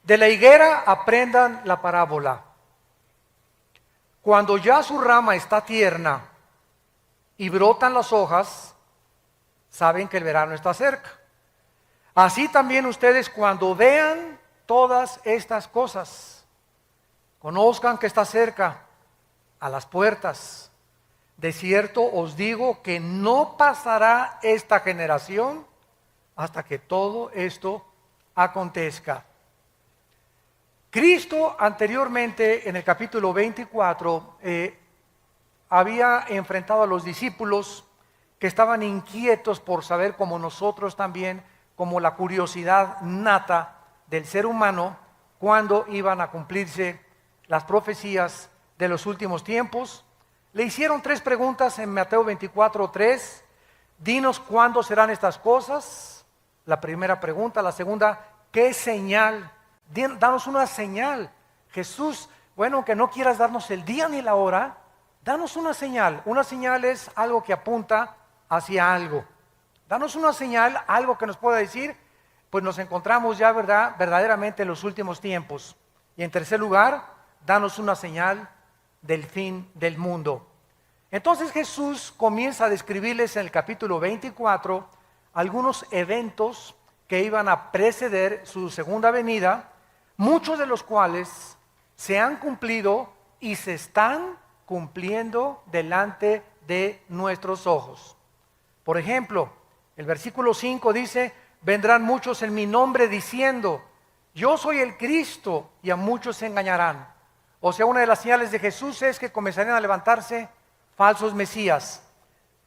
De la higuera aprendan la parábola. Cuando ya su rama está tierna y brotan las hojas, saben que el verano está cerca. Así también ustedes, cuando vean todas estas cosas, conozcan que está cerca, a las puertas. De cierto os digo que no pasará esta generación hasta que todo esto acontezca. Cristo anteriormente, en el capítulo 24, había enfrentado a los discípulos que estaban inquietos por saber, como nosotros también, como la curiosidad nata del ser humano, cuándo iban a cumplirse las profecías de los últimos tiempos. Le hicieron 3 preguntas en Mateo 24:3. Dinos cuándo serán estas cosas. La primera pregunta. La segunda, ¿qué señal? Danos una señal. Jesús, bueno, que no quieras darnos el día ni la hora, danos una señal. Una señal es algo que apunta hacia algo. Danos una señal, algo que nos pueda decir, pues nos encontramos ya, ¿verdad?, verdaderamente en los últimos tiempos. Y en tercer lugar, danos una señal del fin del mundo. Entonces Jesús comienza a describirles en el capítulo 24 algunos eventos que iban a preceder su segunda venida, muchos de los cuales se han cumplido y se están cumpliendo delante de nuestros ojos. Por ejemplo, el versículo 5 dice: vendrán muchos en mi nombre diciendo, yo soy el Cristo, y a muchos se engañarán. O sea, una de las señales de Jesús es que comenzarían a levantarse falsos mesías.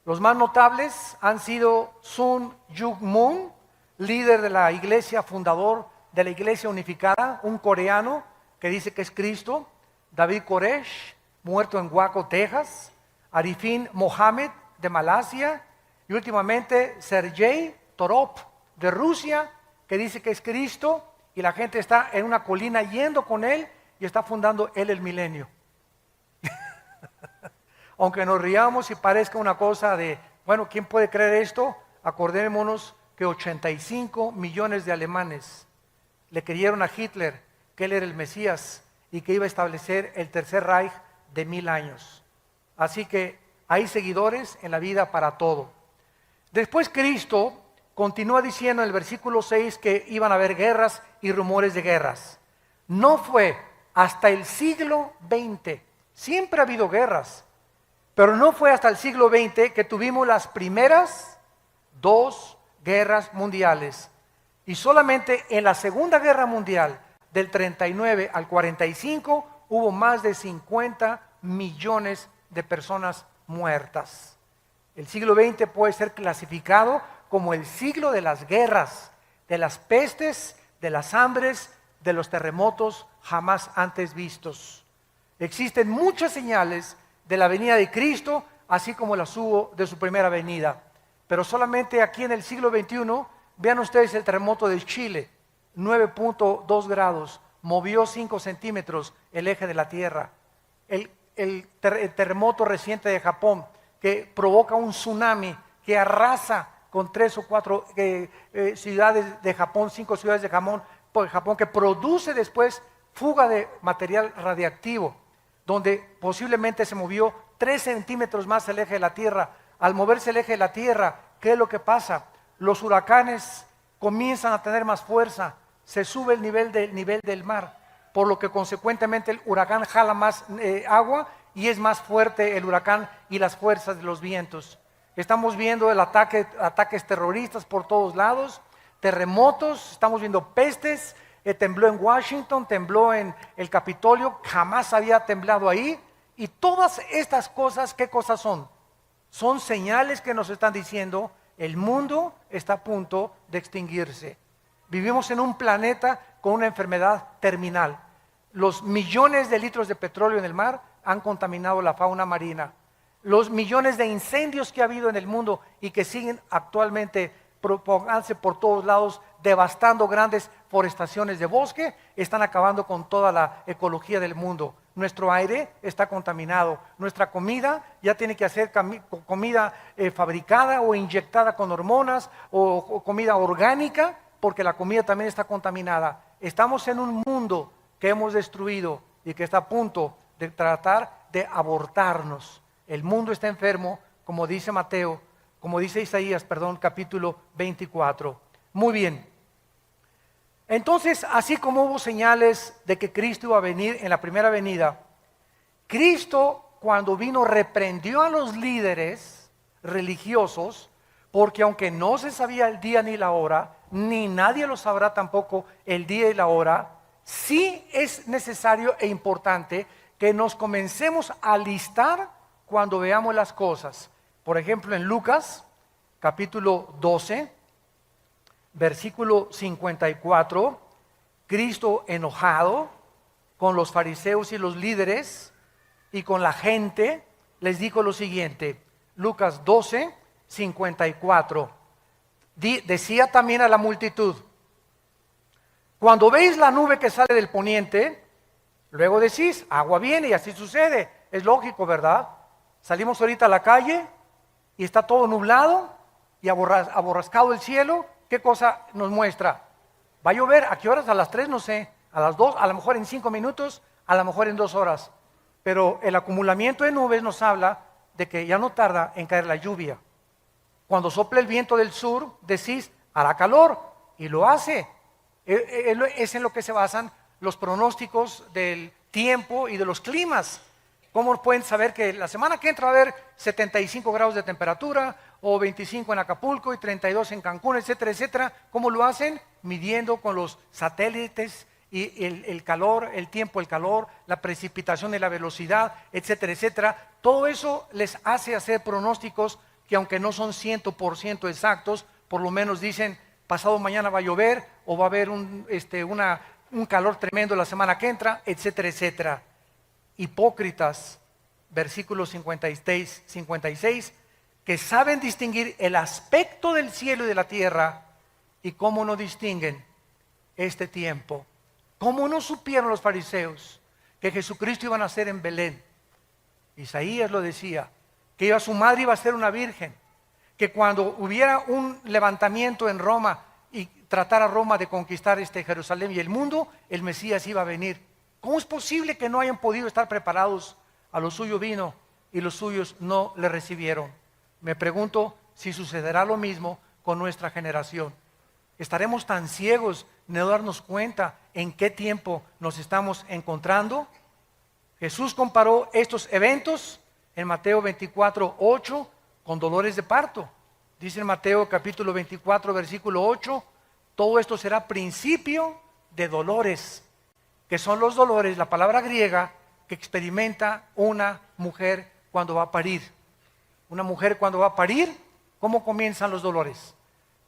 Los más notables han sido Sun Myung Moon, líder de la iglesia, fundador de la iglesia unificada, un coreano que dice que es Cristo; David Koresh, muerto en Waco, Texas; Arifin Mohammed, de Malasia; y últimamente Sergei Torop, de Rusia, que dice que es Cristo, y la gente está en una colina yendo con él y está fundando él el milenio. Aunque nos riamos y parezca una cosa de, bueno, ¿quién puede creer esto? Acordémonos que 85 millones de alemanes le creyeron a Hitler que él era el Mesías y que iba a establecer el tercer Reich de 1000 años. Así que hay seguidores en la vida para todo. Después Cristo continúa diciendo en el versículo 6 que iban a haber guerras y rumores de guerras. No fue hasta el siglo XX, siempre ha habido guerras, pero no fue hasta el siglo XX que tuvimos las primeras 2 guerras mundiales. Y solamente en la Segunda Guerra Mundial, del 39 al 45, hubo más de 50 millones de personas muertas. El siglo XX puede ser clasificado como el siglo de las guerras, de las pestes, de las hambres, de los terremotos jamás antes vistos. Existen muchas señales de la venida de Cristo, así como las hubo de su primera venida. Pero solamente aquí en el siglo XXI, vean ustedes el terremoto de Chile, 9.2 grados, movió 5 centímetros el eje de la Tierra. El terremoto reciente de Japón, que provoca un tsunami que arrasa con 3 o 4 ciudades de Japón, 5 ciudades de Japón, que produce después fuga de material radiactivo, donde posiblemente se movió 3 centímetros más el eje de la Tierra. Al moverse el eje de la Tierra, ¿qué es lo que pasa? Los huracanes comienzan a tener más fuerza, se sube el nivel del mar, por lo que consecuentemente el huracán jala más agua y es más fuerte el huracán y las fuerzas de los vientos. Estamos viendo ataques terroristas por todos lados, terremotos, estamos viendo pestes, tembló en Washington, tembló en el Capitolio, jamás había temblado ahí. Y todas estas cosas, ¿qué cosas son? Son señales que nos están diciendo el mundo está a punto de extinguirse. Vivimos en un planeta con una enfermedad terminal. Los millones de litros de petróleo en el mar han contaminado la fauna marina. Los millones de incendios que ha habido en el mundo y que siguen actualmente propagándose por todos lados, devastando grandes forestaciones de bosque, están acabando con toda la ecología del mundo. Nuestro aire está contaminado, nuestra comida ya tiene que ser comida fabricada o inyectada con hormonas o comida orgánica, porque la comida también está contaminada. Estamos en un mundo que hemos destruido y que está a punto de tratar de abortarnos. El mundo está enfermo, como dice Mateo, como dice Isaías, perdón, capítulo 24. Muy bien. Entonces, así como hubo señales de que Cristo iba a venir en la primera venida, Cristo cuando vino reprendió a los líderes religiosos, porque aunque no se sabía el día ni la hora, ni nadie lo sabrá tampoco el día y la hora, sí es necesario e importante que nos comencemos a alistar cuando veamos las cosas. Por ejemplo, en Lucas, capítulo 12, versículo 54, Cristo enojado con los fariseos y los líderes y con la gente, les dijo lo siguiente, Lucas 12, 54, decía también a la multitud, cuando veis la nube que sale del poniente, luego decís, agua viene y así sucede, es lógico, ¿verdad? Salimos ahorita a la calle y está todo nublado y aborrascado el cielo. ¿Qué cosa nos muestra? Va a llover. ¿A qué horas? A las 3, no sé. A las 2, a lo mejor en 5 minutos, a lo mejor en 2 horas. Pero el acumulamiento de nubes nos habla de que ya no tarda en caer la lluvia. Cuando sopla el viento del sur, decís, hará calor, y lo hace. Es en lo que se basan los pronósticos del tiempo y de los climas. ¿Cómo pueden saber que la semana que entra va a haber 75 grados de temperatura o 25 en Acapulco y 32 en Cancún, etcétera, etcétera? ¿Cómo lo hacen? Midiendo con los satélites y el calor, el tiempo, el calor, la precipitación y la velocidad, etcétera, etcétera. Todo eso les hace hacer pronósticos que aunque no son 100% exactos, por lo menos dicen, pasado mañana va a llover o va a haber un calor tremendo la semana que entra, etcétera, etcétera. Hipócritas, versículos 56, que saben distinguir el aspecto del cielo y de la tierra, y cómo no distinguen este tiempo. ¿Cómo no supieron los fariseos que Jesucristo iba a nacer en Belén? Isaías lo decía, que su madre iba a ser una virgen, que cuando hubiera un levantamiento en Roma y tratara Roma de conquistar Jerusalén y el mundo, el Mesías iba a venir. ¿Cómo es posible que no hayan podido estar preparados? A lo suyo vino y los suyos no le recibieron. Me pregunto si sucederá lo mismo con nuestra generación. ¿Estaremos tan ciegos de no darnos cuenta en qué tiempo nos estamos encontrando? Jesús comparó estos eventos en Mateo 24, 8 con dolores de parto. Dice en Mateo capítulo 24, versículo 8, todo esto será principio de dolores, que son los dolores, la palabra griega, que experimenta una mujer cuando va a parir. Una mujer cuando va a parir, ¿cómo comienzan los dolores?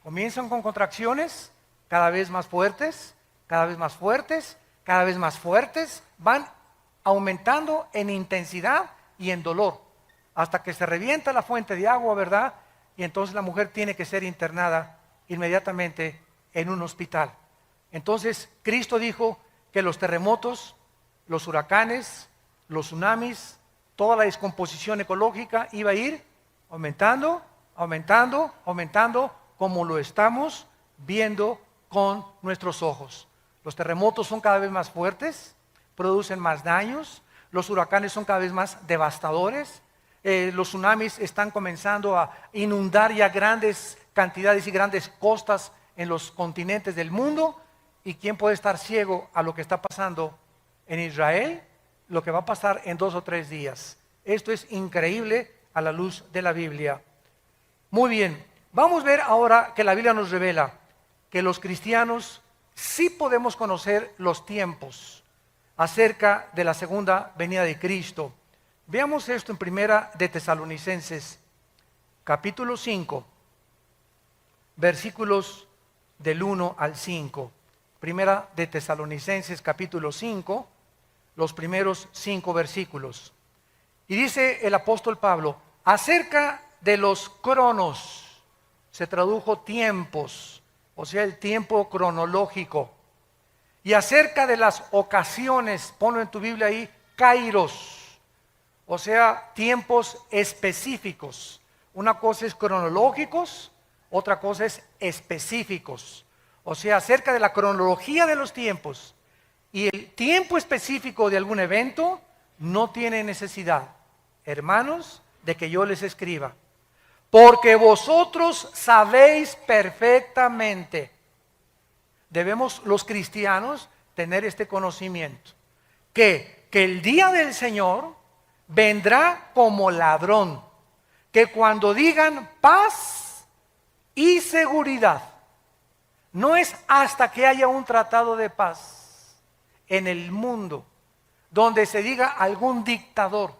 Comienzan con contracciones cada vez más fuertes, cada vez más fuertes, cada vez más fuertes, van aumentando en intensidad y en dolor, hasta que se revienta la fuente de agua, ¿verdad? Y entonces la mujer tiene que ser internada inmediatamente en un hospital. Entonces Cristo dijo que los terremotos, los huracanes, los tsunamis, toda la descomposición ecológica iba a ir aumentando, aumentando, aumentando, como lo estamos viendo con nuestros ojos. Los terremotos son cada vez más fuertes, producen más daños, los huracanes son cada vez más devastadores, los tsunamis están comenzando a inundar ya grandes cantidades y grandes costas en los continentes del mundo. ¿Y quién puede estar ciego a lo que está pasando en Israel? Lo que va a pasar en 2 o 3 días. Esto es increíble a la luz de la Biblia. Muy bien, vamos a ver ahora que la Biblia nos revela que los cristianos sí podemos conocer los tiempos acerca de la segunda venida de Cristo. Veamos esto en Primera de Tesalonicenses, capítulo 5, versículos del 1 al 5. Primera de Tesalonicenses capítulo 5, los primeros 5 versículos. Y dice el apóstol Pablo, acerca de los cronos, se tradujo tiempos, o sea, el tiempo cronológico. Y acerca de las ocasiones, ponlo en tu Biblia ahí, kairos, o sea, tiempos específicos. Una cosa es cronológicos, otra cosa es específicos. o sea, acerca de la cronología de los tiempos y el tiempo específico de algún evento, no tiene necesidad, hermanos, de que yo les escriba. Porque vosotros sabéis perfectamente. Debemos los cristianos tener este conocimiento. Que el día del Señor vendrá como ladrón. Que cuando digan paz y seguridad, no es hasta que haya un tratado de paz en el mundo, donde se diga algún dictador,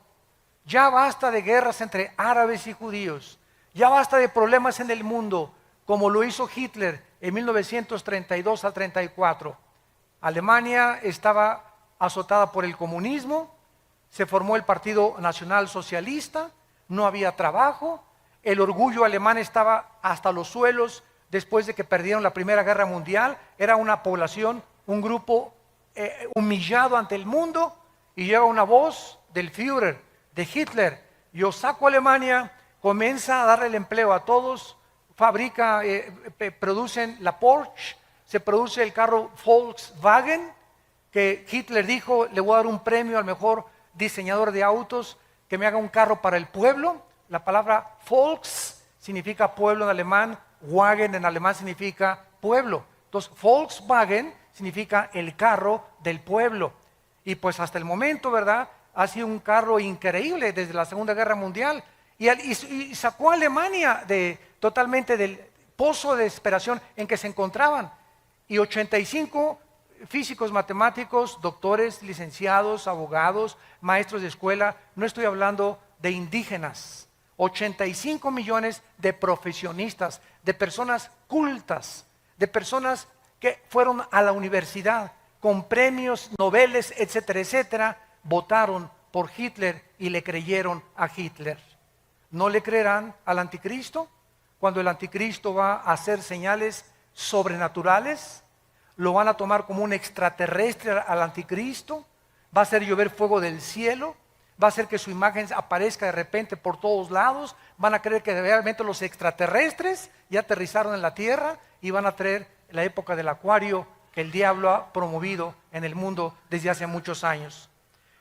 ya basta de guerras entre árabes y judíos, ya basta de problemas en el mundo, como lo hizo Hitler en 1932 al 34. Alemania estaba azotada por el comunismo, se formó el Partido Nacional Socialista, no había trabajo, el orgullo alemán estaba hasta los suelos después de que perdieron la Primera Guerra Mundial, era una población, un grupo humillado ante el mundo, y llega una voz del Führer, de Hitler: yo saco a Alemania, comienza a darle el empleo a todos, fabrica, producen la Porsche, se produce el carro Volkswagen, que Hitler dijo: le voy a dar un premio al mejor diseñador de autos que me haga un carro para el pueblo. La palabra Volks significa pueblo en alemán, Wagen en alemán significa pueblo. Entonces Volkswagen significa el carro del pueblo. Y pues hasta el momento, ¿verdad?, ha sido un carro increíble desde la Segunda Guerra Mundial. Y sacó a Alemania totalmente del pozo de desesperación en que se encontraban. Y 85 físicos, matemáticos, doctores, licenciados, abogados, maestros de escuela, no estoy hablando de indígenas, 85 millones de profesionistas, de personas cultas, de personas que fueron a la universidad con premios Nobel, etcétera, etcétera, votaron por Hitler y le creyeron a Hitler. ¿No le creerán al anticristo? Cuando el anticristo va a hacer señales sobrenaturales, lo van a tomar como un extraterrestre al anticristo, va a hacer llover fuego del cielo, va a hacer que su imagen aparezca de repente por todos lados, van a creer que realmente los extraterrestres ya aterrizaron en la tierra y van a traer la época del acuario que el diablo ha promovido en el mundo desde hace muchos años.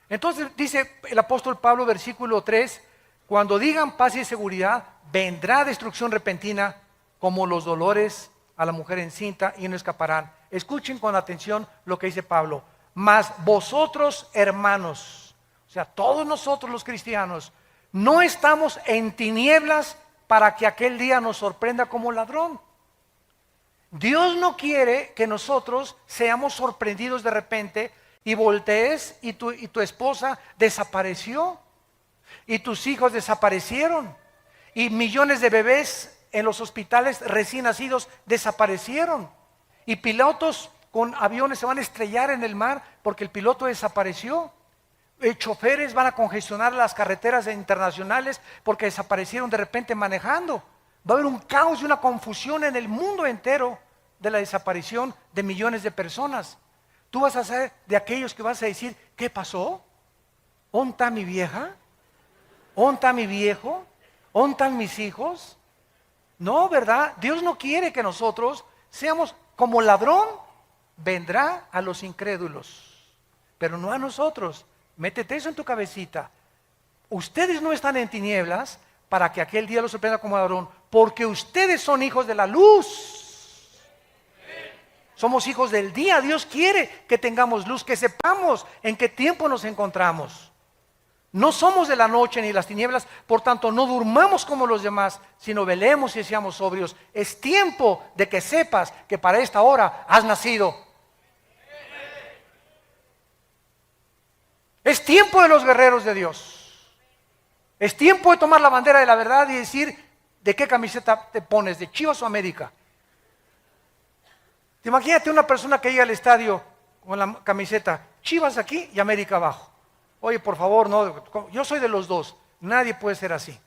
Entonces dice el apóstol Pablo, versículo 3, cuando digan paz y seguridad, vendrá destrucción repentina como los dolores a la mujer encinta y no escaparán. Escuchen con atención lo que dice Pablo. Mas vosotros, hermanos, o sea, todos nosotros los cristianos, no estamos en tinieblas para que aquel día nos sorprenda como ladrón. Dios no quiere que nosotros seamos sorprendidos de repente y voltees y tu esposa desapareció y tus hijos desaparecieron y millones de bebés en los hospitales recién nacidos desaparecieron y pilotos con aviones se van a estrellar en el mar porque el piloto desapareció. Choferes van a congestionar las carreteras internacionales porque desaparecieron de repente manejando. Va a haber un caos y una confusión en el mundo entero de la desaparición de millones de personas. Tú vas a ser de aquellos que vas a decir: ¿qué pasó? ¿Dónde está mi vieja? ¿Dónde está mi viejo? ¿Dónde están mis hijos? No, ¿verdad? Dios no quiere que nosotros seamos como ladrón. Vendrá a los incrédulos, pero no a nosotros. Métete eso en tu cabecita. Ustedes no están en tinieblas para que aquel día los sorprenda como ladrón, porque ustedes son hijos de la luz. Somos hijos del día. Dios quiere que tengamos luz, que sepamos en qué tiempo nos encontramos. No somos de la noche ni las tinieblas, por tanto no durmamos como los demás, sino velemos y seamos sobrios. Es tiempo de que sepas que para esta hora has nacido. Es tiempo de los guerreros de Dios. Es tiempo de tomar la bandera de la verdad y decir: ¿de qué camiseta te pones? ¿De Chivas o América? Imagínate una persona que llega al estadio con la camiseta Chivas aquí y América abajo. Oye, por favor, no, yo soy de los dos. Nadie puede ser así.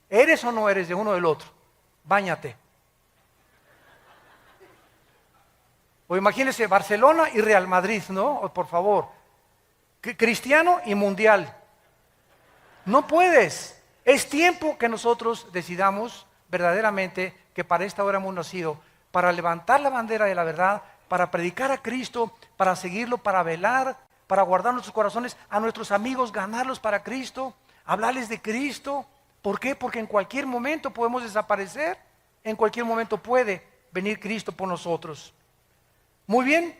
¿Eres o no eres de uno o del otro? Báñate. O imagínese Barcelona y Real Madrid, ¿no? O, por favor. Cristiano y mundial. No puedes. Es tiempo que nosotros decidamos verdaderamente que para esta hora hemos nacido, para levantar la bandera de la verdad, para predicar a Cristo, para seguirlo, para velar, para guardar nuestros corazones, a nuestros amigos, ganarlos para Cristo, hablarles de Cristo. ¿Por qué? Porque en cualquier momento podemos desaparecer, en cualquier momento puede venir Cristo por nosotros. Muy bien,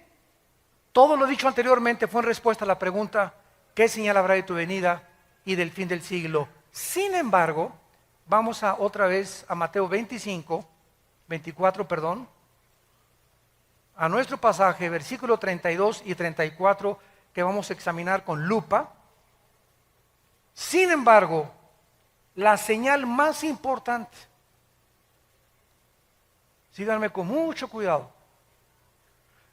todo lo dicho anteriormente fue en respuesta a la pregunta, ¿qué señal habrá de tu venida y del fin del siglo? Sin embargo, vamos otra vez a Mateo 24, a nuestro pasaje, versículo 32 y 34, que vamos a examinar con lupa. Sin embargo, la señal más importante, síganme con mucho cuidado,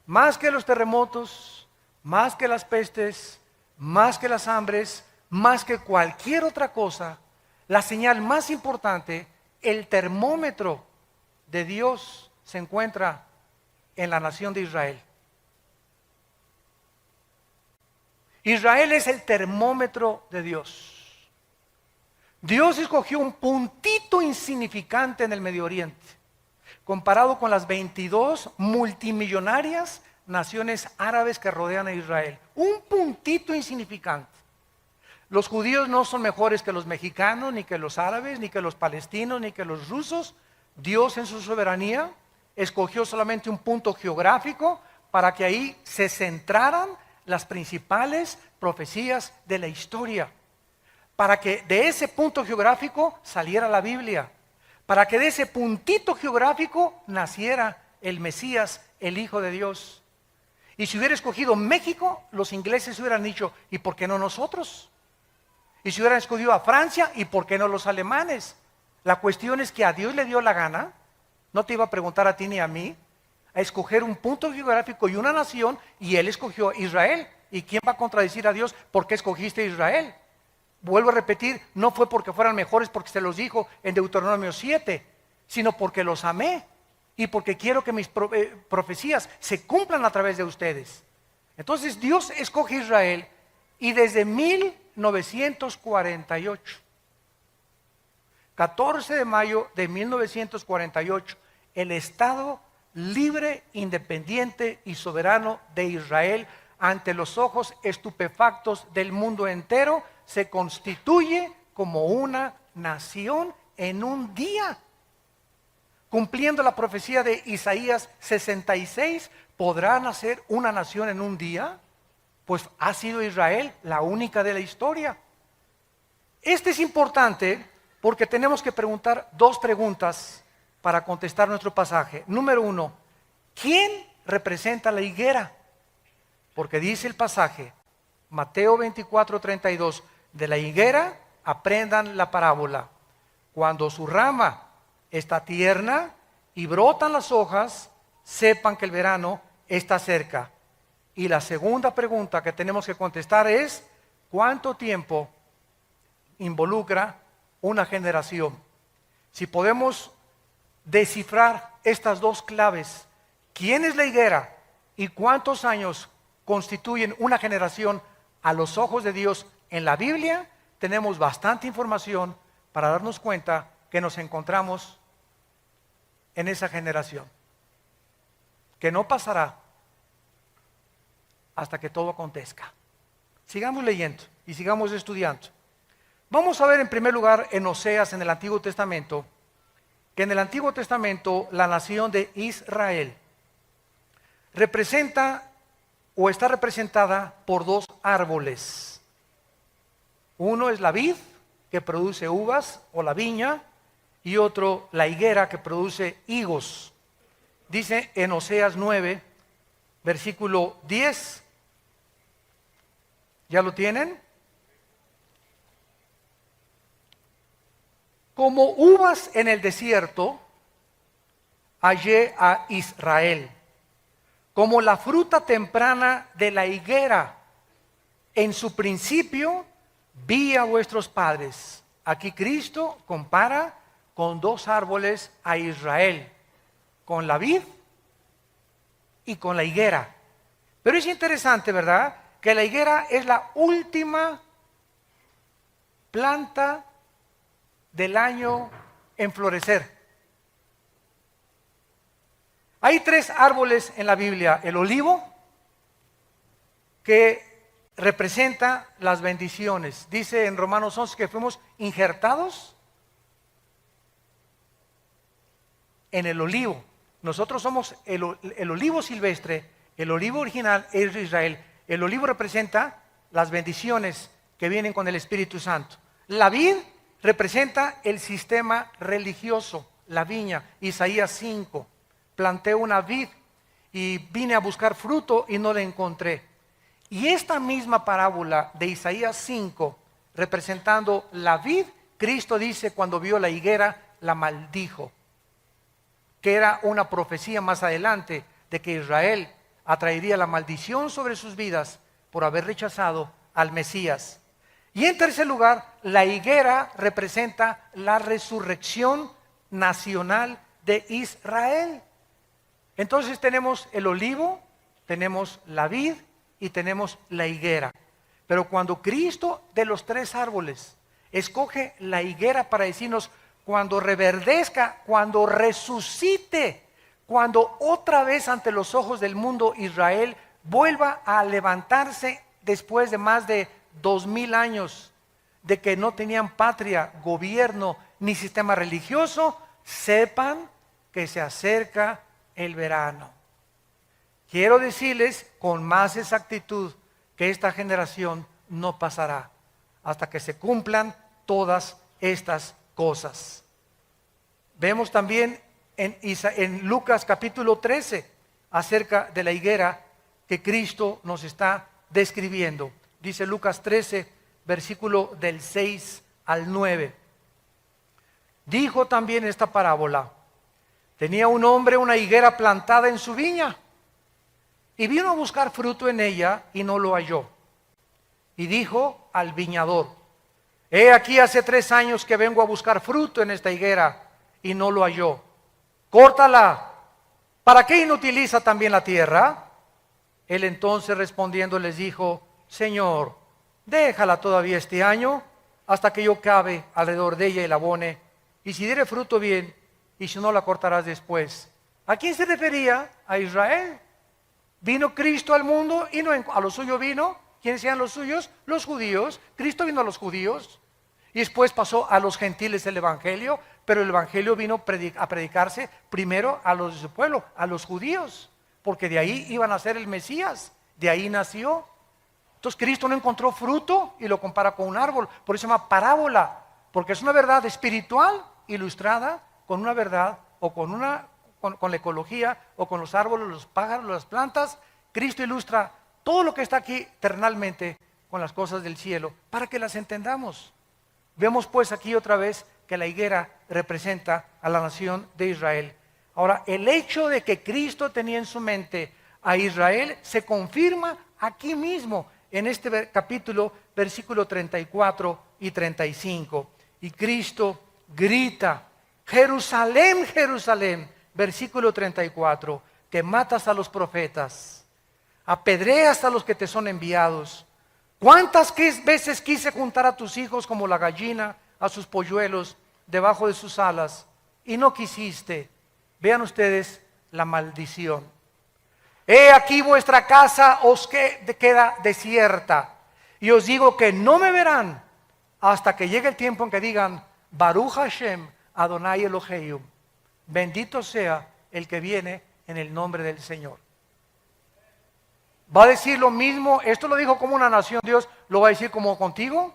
más que los terremotos, más que las pestes, más que las hambres, más que cualquier otra cosa, la señal más importante, el termómetro de Dios se encuentra en la nación de Israel. Israel es el termómetro de Dios. Dios escogió un puntito insignificante en el Medio Oriente, comparado con las 22 multimillonarias naciones árabes que rodean a Israel. Un puntito insignificante. Los judíos no son mejores que los mexicanos, ni que los árabes, ni que los palestinos, ni que los rusos. Dios en su soberanía escogió solamente un punto geográfico para que ahí se centraran las principales profecías de la historia. Para que de ese punto geográfico saliera la Biblia. Para que de ese puntito geográfico naciera el Mesías, el Hijo de Dios. Y si hubiera escogido México, los ingleses hubieran dicho, ¿y por qué no nosotros? Y si hubieran escogido a Francia, ¿y por qué no los alemanes? La cuestión es que a Dios le dio la gana, no te iba a preguntar a ti ni a mí, a escoger un punto geográfico y una nación, y Él escogió Israel. ¿Y quién va a contradecir a Dios? ¿Por qué escogiste Israel? Vuelvo a repetir, no fue porque fueran mejores porque se los dijo en Deuteronomio 7, sino porque los amé y porque quiero que mis profecías se cumplan a través de ustedes. Entonces Dios escoge Israel y desde 1948, 14 de mayo de 1948, el Estado libre, independiente y soberano de Israel, ante los ojos estupefactos del mundo entero, se constituye como una nación en un día. Cumpliendo la profecía de Isaías 66, ¿podrá nacer una nación en un día? Pues ha sido Israel la única de la historia. Este es importante porque tenemos que preguntar dos preguntas para contestar nuestro pasaje. Número uno, ¿quién representa la higuera? Porque dice el pasaje, Mateo 24:32, de la higuera aprendan la parábola. Cuando su rama está tierna y brotan las hojas, sepan que el verano está cerca. Y la segunda pregunta que tenemos que contestar es, ¿cuánto tiempo involucra una generación? Si podemos descifrar estas dos claves, ¿quién es la higuera y cuántos años constituyen una generación a los ojos de Dios en la Biblia? Tenemos bastante información para darnos cuenta que nos encontramos en esa generación, que no pasará hasta que todo acontezca. Sigamos leyendo y sigamos estudiando. Vamos a ver en primer lugar en Oseas, en el Antiguo Testamento, que en el Antiguo Testamento la nación de Israel representa o está representada por dos árboles. Uno es la vid, que produce uvas, o la viña, y otro la higuera, que produce higos. Dice en Oseas 9, versículo 10, ¿ya lo tienen? Como uvas en el desierto, hallé a Israel. Como la fruta temprana de la higuera, en su principio vi a vuestros padres. Aquí Cristo compara con dos árboles a Israel, con la vid y con la higuera. Pero es interesante, ¿verdad?, que la higuera es la última planta del año en florecer. Hay tres árboles en la Biblia. El olivo, que representa las bendiciones. Dice en Romanos 11 que fuimos injertados en el olivo. Nosotros somos el olivo silvestre, el olivo original es de Israel. El olivo representa las bendiciones que vienen con el Espíritu Santo. La vid representa el sistema religioso, la viña. Isaías 5, planté una vid y vine a buscar fruto y no la encontré. Y esta misma parábola de Isaías 5, representando la vid, Cristo dice cuando vio la higuera, la maldijo, que era una profecía más adelante de que Israel atraería la maldición sobre sus vidas por haber rechazado al Mesías. Y en tercer lugar, la higuera representa la resurrección nacional de Israel. Entonces tenemos el olivo, tenemos la vid y tenemos la higuera. Pero cuando Cristo de los tres árboles escoge la higuera para decirnos cuando reverdezca, cuando resucite, cuando otra vez ante los ojos del mundo Israel vuelva a levantarse después de más de 2000 años de que no tenían patria, gobierno ni sistema religioso, sepan que se acerca el verano. Quiero decirles con más exactitud que esta generación no pasará hasta que se cumplan todas estas cosas. Vemos también en Lucas capítulo 13 acerca de la higuera que Cristo nos está describiendo. Dice Lucas 13, versículo del 6 al 9. Dijo también esta parábola: tenía un hombre una higuera plantada en su viña y vino a buscar fruto en ella y no lo halló. Y dijo al viñador: he aquí hace 3 años que vengo a buscar fruto en esta higuera y no lo halló. Córtala. ¿Para qué inutiliza también la tierra? Él entonces respondiendo les dijo: Señor, déjala todavía este año hasta que yo cabe alrededor de ella y la abone, y si diere fruto bien, y si no la cortarás después. ¿A quién se refería? A Israel. Vino Cristo al mundo y no a los suyos vino. ¿Quiénes eran los suyos? Los judíos. Cristo vino a los judíos y después pasó a los gentiles el evangelio, pero el evangelio vino a predicarse primero a los de su pueblo, a los judíos, porque de ahí iban a ser el Mesías, de ahí nació. Entonces Cristo no encontró fruto y lo compara con un árbol, por eso se llama parábola, porque es una verdad espiritual ilustrada con una verdad o con la ecología o con los árboles, los pájaros, las plantas. Cristo ilustra todo lo que está aquí terrenalmente con las cosas del cielo para que las entendamos. Vemos pues aquí otra vez que la higuera representa a la nación de Israel. Ahora, el hecho de que Cristo tenía en su mente a Israel se confirma aquí mismo en este capítulo, versículo 34 y 35. Y Cristo grita: Jerusalén, Jerusalén, versículo 34, que matas a los profetas, apedreas a los que te son enviados. ¿Cuántas veces quise juntar a tus hijos como la gallina a sus polluelos debajo de sus alas y no quisiste? Vean ustedes la maldición. He aquí vuestra casa os queda desierta, y os digo que no me verán hasta que llegue el tiempo en que digan: Baruch Hashem Adonai Eloheinu, bendito sea el que viene en el nombre del Señor. ¿Va a decir lo mismo? Esto lo dijo como una nación, Dios lo va a decir como contigo.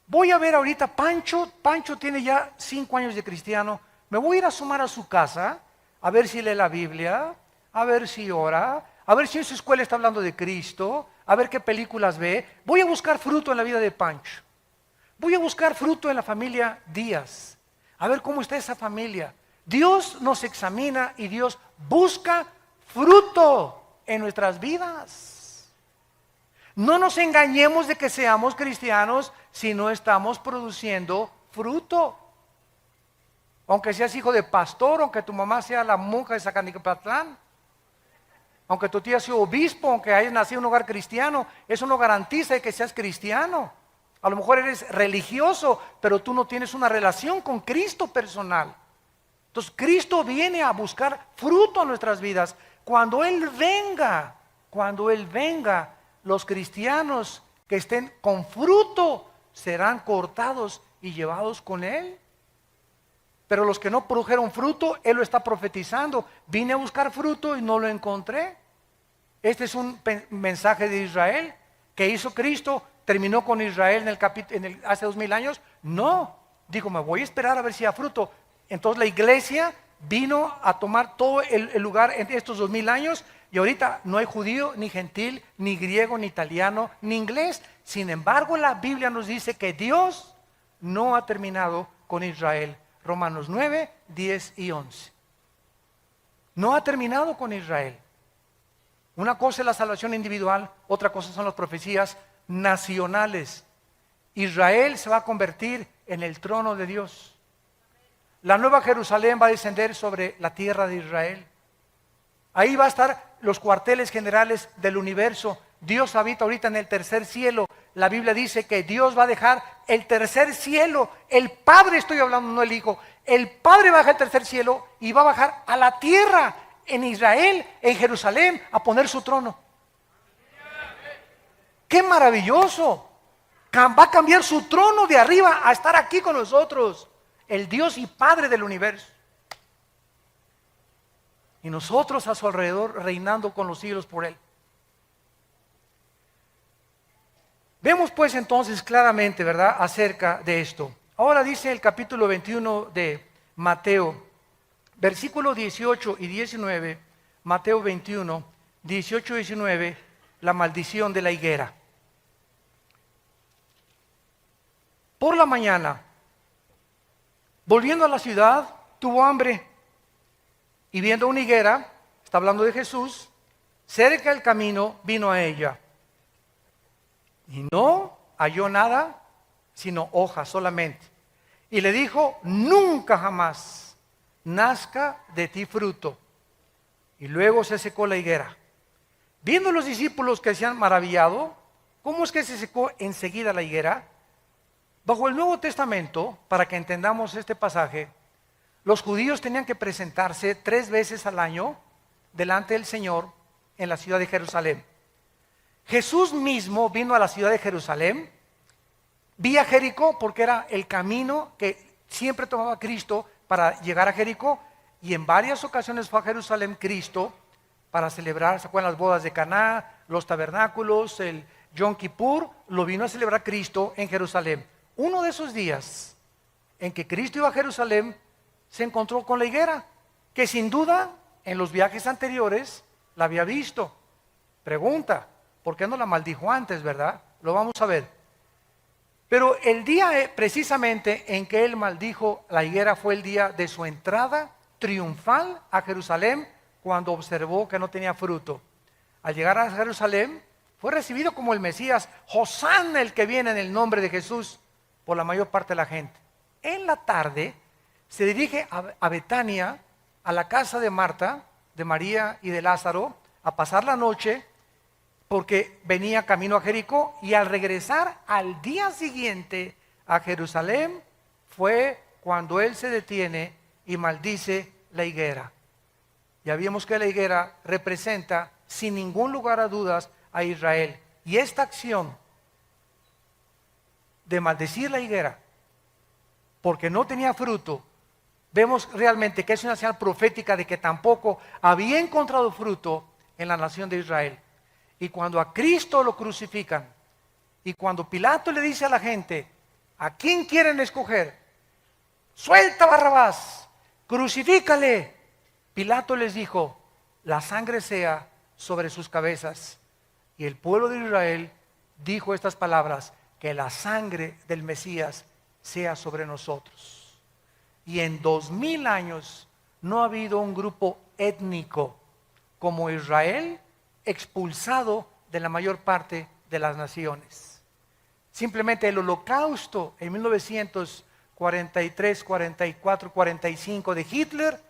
Voy a ver ahorita, Pancho tiene ya 5 años de cristiano, me voy a ir a asomar a su casa, a ver si lee la Biblia, a ver si ora, a ver si en su escuela está hablando de Cristo, a ver qué películas ve. Voy a buscar fruto en la vida de Pancho. Voy a buscar fruto en la familia Díaz, a ver cómo está esa familia. Dios nos examina y Dios busca fruto en nuestras vidas. No nos engañemos de que seamos cristianos si no estamos produciendo fruto. Aunque seas hijo de pastor, aunque tu mamá sea la monja de Zacanicapatlán, aunque tu tía sea obispo, aunque hayas nacido en un hogar cristiano, eso no garantiza que seas cristiano. A lo mejor eres religioso, pero tú no tienes una relación con Cristo personal. Entonces Cristo viene a buscar fruto en nuestras vidas. Cuando Él venga, los cristianos que estén con fruto serán cortados y llevados con Él. Pero los que no produjeron fruto, Él lo está profetizando. Vine a buscar fruto y no lo encontré. Este es un mensaje de Israel que hizo Cristo. ¿Terminó con Israel hace 2000 años? No, dijo, me voy a esperar a ver si da fruto. Entonces la iglesia vino a tomar todo el lugar en estos 2000 años y ahorita no hay judío, ni gentil, ni griego, ni italiano, ni inglés. Sin embargo, la Biblia nos dice que Dios no ha terminado con Israel. Romanos 9, 10 y 11. No ha terminado con Israel. Una cosa es la salvación individual, otra cosa son las profecías nacionales. Israel se va a convertir en el trono de Dios. La nueva Jerusalén va a descender sobre la tierra de Israel. Ahí va a estar los cuarteles generales del universo. Dios habita ahorita en el tercer cielo. La Biblia dice que Dios va a dejar el tercer cielo. El Padre, estoy hablando, no el Hijo. El Padre va a dejar el tercer cielo y va a bajar a la tierra, en Israel, en Jerusalén, a poner su trono. ¡Qué maravilloso! Va a cambiar su trono de arriba a estar aquí con nosotros. El Dios y Padre del universo. Y nosotros a su alrededor reinando con los siglos por Él. Vemos pues entonces claramente, ¿verdad?, acerca de esto. Ahora dice el capítulo 21 de Mateo, versículos 18 y 19, Mateo 21, 18 y 19, la maldición de la higuera. Por la mañana, volviendo a la ciudad, tuvo hambre y viendo una higuera, está hablando de Jesús, cerca del camino vino a ella. Y no halló nada, sino hojas solamente. Y le dijo, nunca jamás nazca de ti fruto. Y luego se secó la higuera. Viendo los discípulos que se han maravillado, ¿cómo es que se secó enseguida la higuera? Bajo el Nuevo Testamento, para que entendamos este pasaje, los judíos tenían que presentarse 3 veces al año delante del Señor en la ciudad de Jerusalén. Jesús mismo vino a la ciudad de Jerusalén, vía Jericó, porque era el camino que siempre tomaba Cristo para llegar a Jericó, y en varias ocasiones fue a Jerusalén Cristo para celebrar, ¿se acuerdan las bodas de Caná, los tabernáculos, el Yom Kippur? Lo vino a celebrar Cristo en Jerusalén. Uno de esos días en que Cristo iba a Jerusalén, se encontró con la higuera, que sin duda en los viajes anteriores la había visto. Pregunta, ¿por qué no la maldijo antes, verdad? Lo vamos a ver. Pero el día precisamente en que él maldijo la higuera fue el día de su entrada triunfal a Jerusalén, cuando observó que no tenía fruto. Al llegar a Jerusalén fue recibido como el Mesías, Hosana, el que viene en el nombre de Jesús, por la mayor parte de la gente. En la tarde se dirige a Betania, a la casa de Marta, de María y de Lázaro, a pasar la noche, porque venía camino a Jericó, y al regresar al día siguiente a Jerusalén, fue cuando él se detiene y maldice la higuera. Ya vimos que la higuera representa, sin ningún lugar a dudas, a Israel. Y esta acción de maldecir la higuera, porque no tenía fruto, vemos realmente que es una señal profética de que tampoco había encontrado fruto en la nación de Israel. Y cuando a Cristo lo crucifican, y cuando Pilato le dice a la gente, ¿a quién quieren escoger? Suelta a Barrabás, crucifícale. Pilato les dijo, la sangre sea sobre sus cabezas. Y el pueblo de Israel dijo estas palabras, que la sangre del Mesías sea sobre nosotros. Y en 2000 años no ha habido un grupo étnico como Israel expulsado de la mayor parte de las naciones. Simplemente el holocausto en 1943, 44, 45 de Hitler,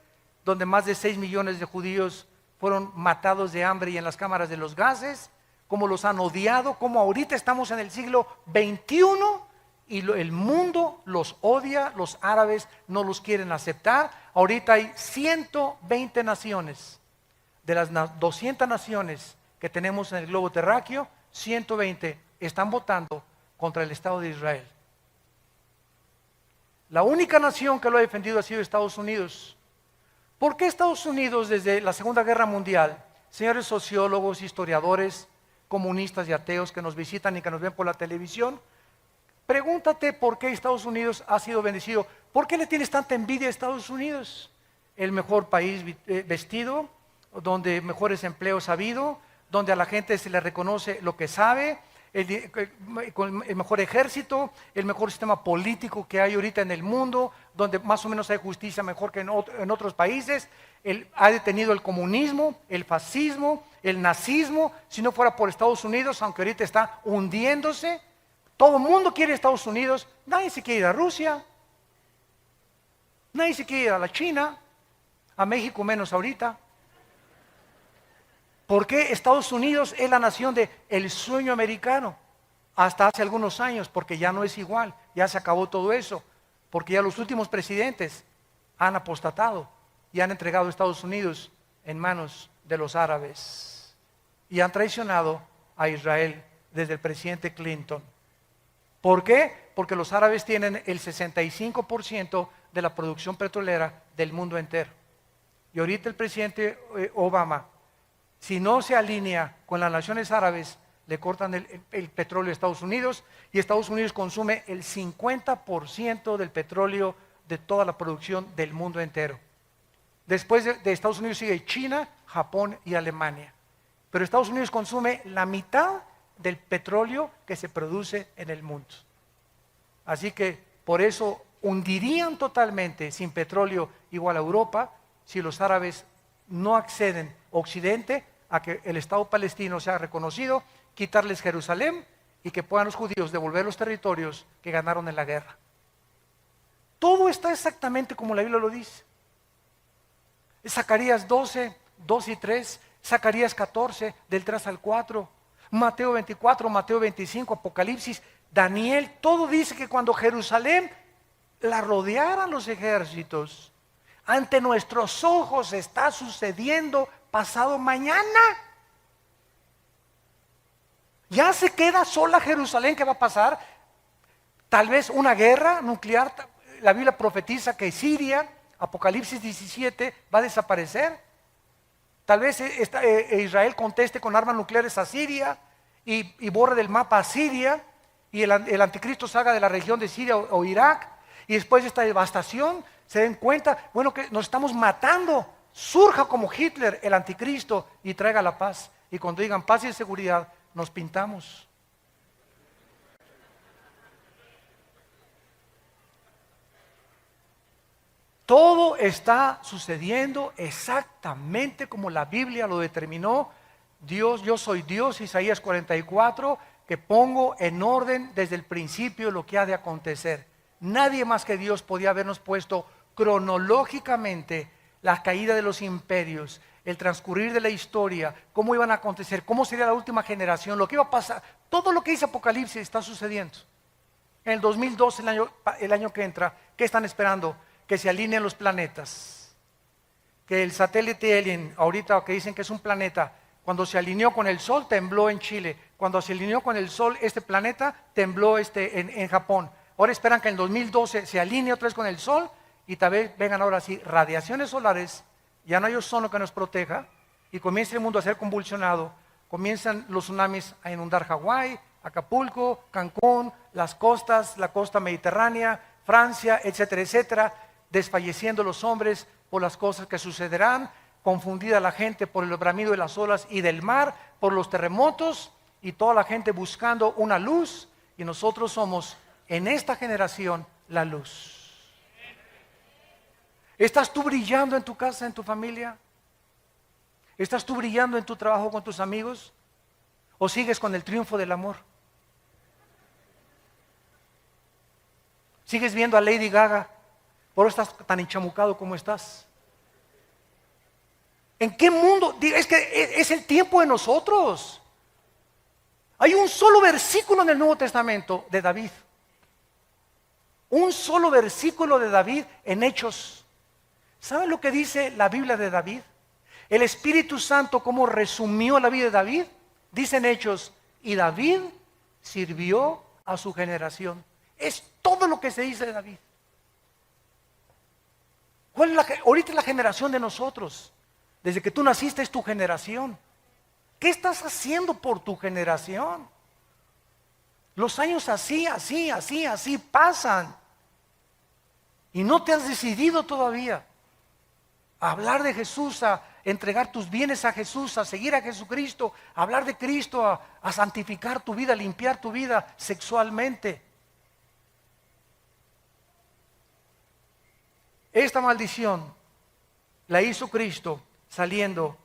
donde más de 6 millones de judíos fueron matados de hambre y en las cámaras de los gases, cómo los han odiado, cómo ahorita estamos en el siglo XXI y el mundo los odia, los árabes no los quieren aceptar. ahorita hay 120 naciones. De las 200 naciones que tenemos en el globo terráqueo, 120 están votando contra el Estado de Israel. La única nación que lo ha defendido ha sido Estados Unidos. ¿Por qué Estados Unidos desde la Segunda Guerra Mundial, señores sociólogos, historiadores, comunistas y ateos que nos visitan y que nos ven por la televisión? Pregúntate por qué Estados Unidos ha sido bendecido. ¿Por qué le tienes tanta envidia a Estados Unidos? El mejor país vestido, donde mejores empleos ha habido, donde a la gente se le reconoce lo que sabe, con el mejor ejército, el mejor sistema político que hay ahorita en el mundo, donde más o menos hay justicia mejor que en otros países. Ha detenido el comunismo, el fascismo, el nazismo. Si no fuera por Estados Unidos, aunque ahorita está hundiéndose, todo el mundo quiere Estados Unidos. Nadie se quiere ir a Rusia, nadie se quiere ir a la China, a México menos ahorita. ¿Por qué Estados Unidos es la nación del sueño americano? Hasta hace algunos años, porque ya no es igual, ya se acabó todo eso, porque ya los últimos presidentes han apostatado y han entregado a Estados Unidos en manos de los árabes y han traicionado a Israel desde el presidente Clinton. ¿Por qué? Porque los árabes tienen el 65% de la producción petrolera del mundo entero. Y ahorita el presidente Obama, si no se alinea con las naciones árabes, le cortan el petróleo a Estados Unidos, y Estados Unidos consume el 50% del petróleo de toda la producción del mundo entero. Después de Estados Unidos sigue China, Japón y Alemania. Pero Estados Unidos consume la mitad del petróleo que se produce en el mundo. Así que por eso hundirían totalmente sin petróleo igual a Europa si los árabes no acceden Occidente a que el Estado palestino sea reconocido, quitarles Jerusalén y que puedan los judíos devolver los territorios que ganaron en la guerra. Todo está exactamente como la Biblia lo dice. Zacarías 12, 2 y 3, Zacarías 14, del 3 al 4, Mateo 24, Mateo 25, Apocalipsis, Daniel, todo dice que cuando Jerusalén la rodearan los ejércitos, ante nuestros ojos está sucediendo pasado mañana. Ya se queda sola Jerusalén. ¿Qué va a pasar? Tal vez una guerra nuclear. La Biblia profetiza que Siria, Apocalipsis 17, va a desaparecer. Tal vez Israel conteste con armas nucleares a Siria y borre del mapa a Siria, y el anticristo salga de la región de Siria o Irak, y después de esta devastación se den cuenta, bueno, que nos estamos matando. Surja como Hitler el anticristo y traiga la paz. Y cuando digan paz y seguridad, nos pintamos. Todo está sucediendo exactamente como la Biblia lo determinó. Dios, yo soy Dios, Isaías 44, que pongo en orden desde el principio lo que ha de acontecer. Nadie más que Dios podía habernos puesto cronológicamente la caída de los imperios, el transcurrir de la historia, cómo iban a acontecer, cómo sería la última generación, lo que iba a pasar. Todo lo que dice Apocalipsis está sucediendo. En el 2012, el año que entra, ¿qué están esperando? Que se alineen los planetas. Que el satélite Alien, ahorita que dicen que es un planeta, cuando se alineó con el Sol, tembló en Chile. Cuando se alineó con el Sol, este planeta, tembló en Japón. Ahora esperan que en el 2012 se alinee otra vez con el Sol y tal vez vengan ahora sí radiaciones solares, ya no hay ozono que nos proteja y comienza el mundo a ser convulsionado, comienzan los tsunamis a inundar Hawái, Acapulco, Cancún, las costas, la costa mediterránea, Francia, etcétera, etcétera, desfalleciendo los hombres por las cosas que sucederán, confundida la gente por el bramido de las olas y del mar, por los terremotos, y toda la gente buscando una luz, y nosotros somos en esta generación la luz. ¿Estás tú brillando en tu casa, en tu familia? ¿Estás tú brillando en tu trabajo con tus amigos? ¿O sigues con el triunfo del amor? ¿Sigues viendo a Lady Gaga? ¿Por eso estás tan enchamucado como estás? ¿En qué mundo? Es que es el tiempo de nosotros. Hay un solo versículo en el Nuevo Testamento de David. Un solo versículo de David en Hechos. ¿Saben lo que dice la Biblia de David? El Espíritu Santo, ¿cómo resumió la vida de David? Dicen Hechos, y David sirvió a su generación. Es todo lo que se dice de David. ¿Cuál es ahorita es la generación de nosotros? Desde que tú naciste es tu generación. ¿Qué estás haciendo por tu generación? Los años así pasan. Y no te has decidido todavía a hablar de Jesús, a entregar tus bienes a Jesús, a seguir a Jesucristo, a hablar de Cristo, a santificar tu vida, a limpiar tu vida sexualmente. Esta maldición la hizo Cristo saliendo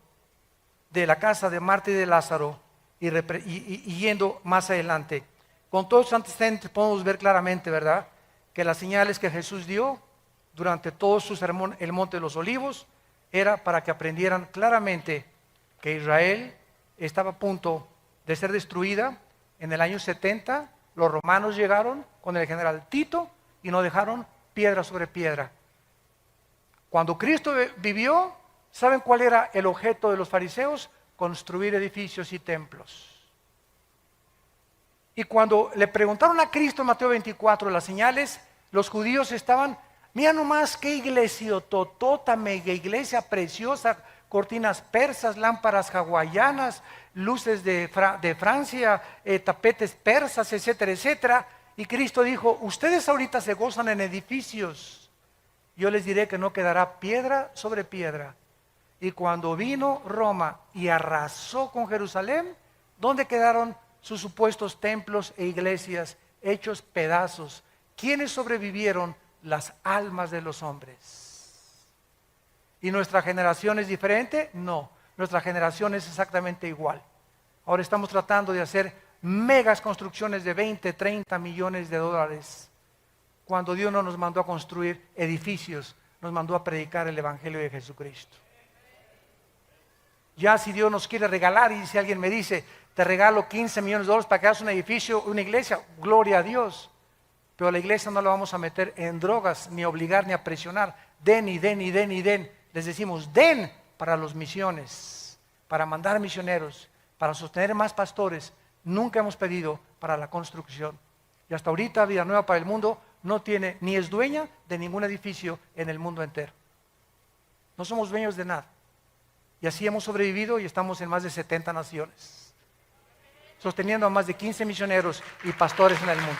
de la casa de Marta y de Lázaro y yendo más adelante. Con todos los antecedentes podemos ver claramente, ¿verdad?, que las señales que Jesús dio durante todo su sermón, el Monte de los Olivos, era para que aprendieran claramente que Israel estaba a punto de ser destruida. En el año 70 los romanos llegaron con el general Tito y no dejaron piedra sobre piedra. Cuando Cristo vivió, ¿saben cuál era el objeto de los fariseos? Construir edificios y templos. Y cuando le preguntaron a Cristo en Mateo 24 las señales, los judíos estaban, mira nomás qué iglesia totota, mega iglesia preciosa, cortinas persas, lámparas hawaianas, luces de Francia, tapetes persas, etcétera, etcétera. Y Cristo dijo, ustedes ahorita se gozan en edificios. Yo les diré que no quedará piedra sobre piedra. Y cuando vino Roma y arrasó con Jerusalén, ¿dónde quedaron sus supuestos templos e iglesias hechos pedazos? ¿Quiénes sobrevivieron? Las almas de los hombres. ¿Y nuestra generación es diferente? No, nuestra generación es exactamente igual. Ahora estamos tratando de hacer megas construcciones de 20, 30 millones de dólares. Cuando Dios no nos mandó a construir edificios, nos mandó a predicar el Evangelio de Jesucristo. Ya si Dios nos quiere regalar, y si alguien me dice, te regalo 15 millones de dólares para que hagas un edificio, una iglesia, gloria a Dios. Pero la iglesia no la vamos a meter en drogas, ni a obligar, ni a presionar. Den y den y den y den. Les decimos, den para las misiones, para mandar misioneros, para sostener más pastores. Nunca hemos pedido para la construcción. Y hasta ahorita Vida Nueva para el Mundo no tiene, ni es dueña de ningún edificio en el mundo entero. No somos dueños de nada. Y así hemos sobrevivido y estamos en más de 70 naciones, sosteniendo a más de 15 misioneros y pastores en el mundo.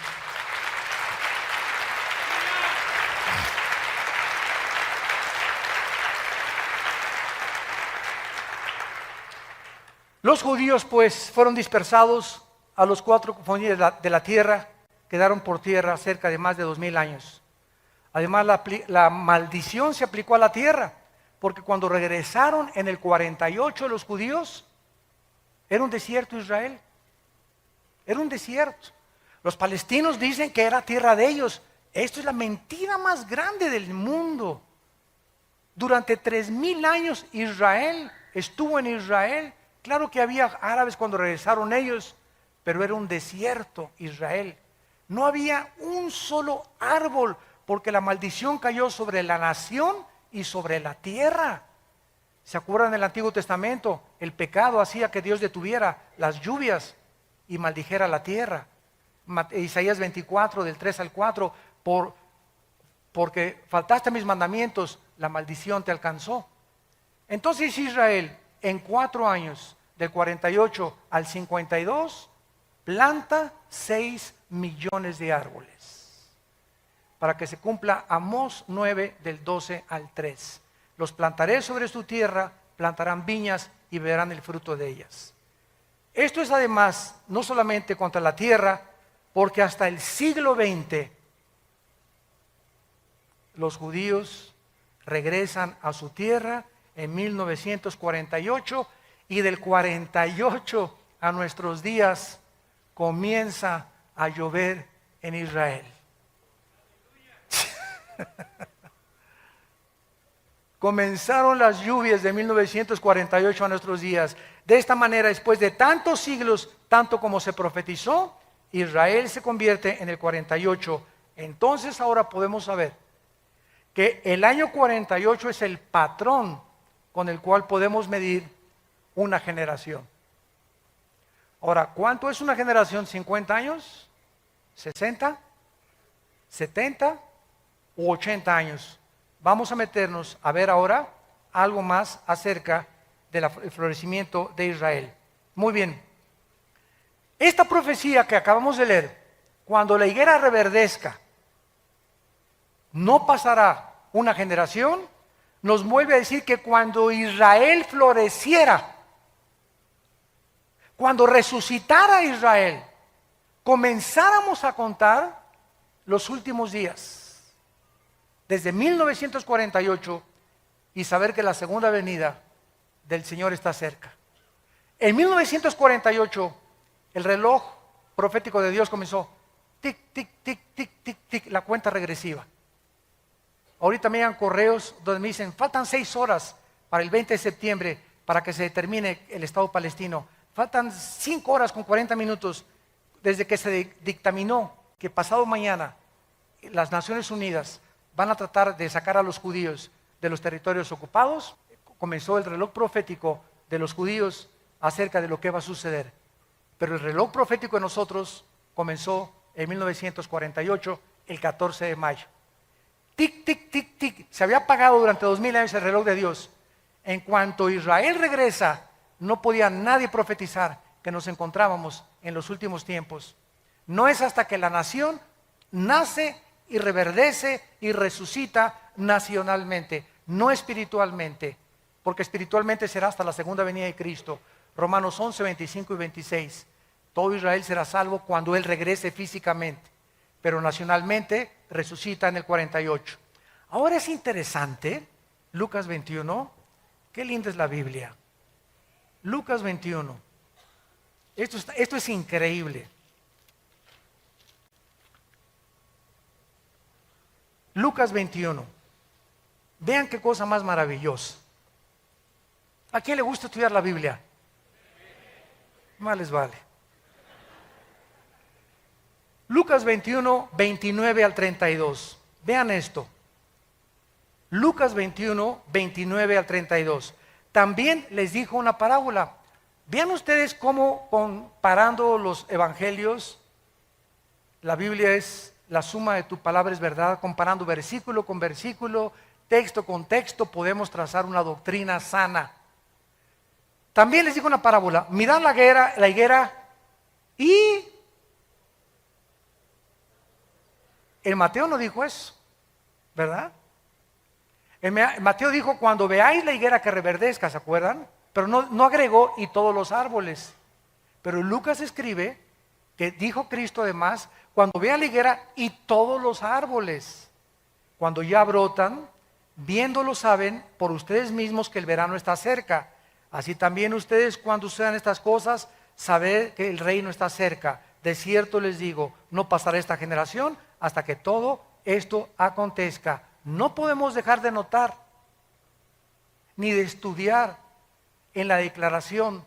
Los judíos pues fueron dispersados a los 4 confines de la tierra, quedaron por tierra cerca de más de 2000 años. Además la maldición se aplicó a la tierra, porque cuando regresaron en el 48 los judíos, era un desierto Israel, era un desierto. Los palestinos dicen que era tierra de ellos. Esto es la mentira más grande del mundo. Durante 3000 años Israel estuvo en Israel. Claro que había árabes cuando regresaron ellos, pero era un desierto Israel. No había un solo árbol, porque la maldición cayó sobre la nación y sobre la tierra. ¿Se acuerdan del Antiguo Testamento? El pecado hacía que Dios detuviera las lluvias y maldijera la tierra. Isaías 24, del 3 al 4, porque faltaste a mis mandamientos, la maldición te alcanzó. Entonces Israel, en 4 años, del 48 al 52, planta 6 millones de árboles, para que se cumpla Amós 9, del 12 al 3. Los plantaré sobre su tierra, plantarán viñas y verán el fruto de ellas. Esto es además no solamente contra la tierra, porque hasta el siglo XX los judíos regresan a su tierra en 1948, y del 48 a nuestros días comienza a llover en Israel. Comenzaron las lluvias de 1948 a nuestros días. De esta manera, después de tantos siglos, tanto como se profetizó, Israel se convierte en el 48. Entonces ahora podemos saber que el año 48 es el patrón con el cual podemos medir una generación. Ahora, ¿cuánto es una generación? ¿50 años? ¿60? ¿70? ¿U 80 años? Vamos a meternos a ver ahora algo más acerca del florecimiento de Israel. Muy bien. Esta profecía que acabamos de leer, cuando la higuera reverdezca, no pasará una generación, nos vuelve a decir que cuando Israel floreciera, cuando resucitara Israel, comenzáramos a contar los últimos días, desde 1948, y saber que la segunda venida del Señor está cerca. En 1948, el reloj profético de Dios comenzó, tic, tic, tic, tic, tic, tic, la cuenta regresiva. Ahorita me llegan correos donde me dicen, faltan 6 horas para el 20 de septiembre para que se determine el Estado palestino. Faltan 5 horas con 40 minutos desde que se dictaminó que pasado mañana las Naciones Unidas van a tratar de sacar a los judíos de los territorios ocupados. Comenzó el reloj profético de los judíos acerca de lo que va a suceder. Pero el reloj profético de nosotros comenzó en 1948, el 14 de mayo. Tic, tic, tic, tic. Se había apagado durante 2000 años el reloj de Dios. En cuanto Israel regresa, no podía nadie profetizar que nos encontrábamos en los últimos tiempos. No es hasta que la nación nace y reverdece y resucita nacionalmente, no espiritualmente, porque espiritualmente será hasta la segunda venida de Cristo. Romanos 11, 25 y 26. Todo Israel será salvo cuando Él regrese físicamente, pero nacionalmente resucita en el 48. Ahora es interesante, Lucas 21, qué linda es la Biblia. Lucas 21, esto es increíble. Lucas 21, vean qué cosa más maravillosa. ¿A quién le gusta estudiar la Biblia? Más les vale. Lucas 21, 29 al 32. Vean esto. Lucas 21, 29 al 32. También les dijo una parábola. Vean ustedes cómo comparando los evangelios, la Biblia es la suma de tu palabra es verdad, comparando versículo con versículo, texto con texto, podemos trazar una doctrina sana. También les digo una parábola, mirad la higuera y el Mateo no dijo eso, ¿verdad? Mateo dijo, cuando veáis la higuera que reverdezca, ¿se acuerdan? Pero no agregó, y todos los árboles. Pero Lucas escribe que dijo Cristo además, cuando vean la higuera y todos los árboles, cuando ya brotan, viéndolo saben por ustedes mismos que el verano está cerca. Así también ustedes cuando sucedan estas cosas, saber que el reino está cerca. De cierto les digo, no pasará esta generación hasta que todo esto acontezca. No podemos dejar de notar, ni de estudiar en la declaración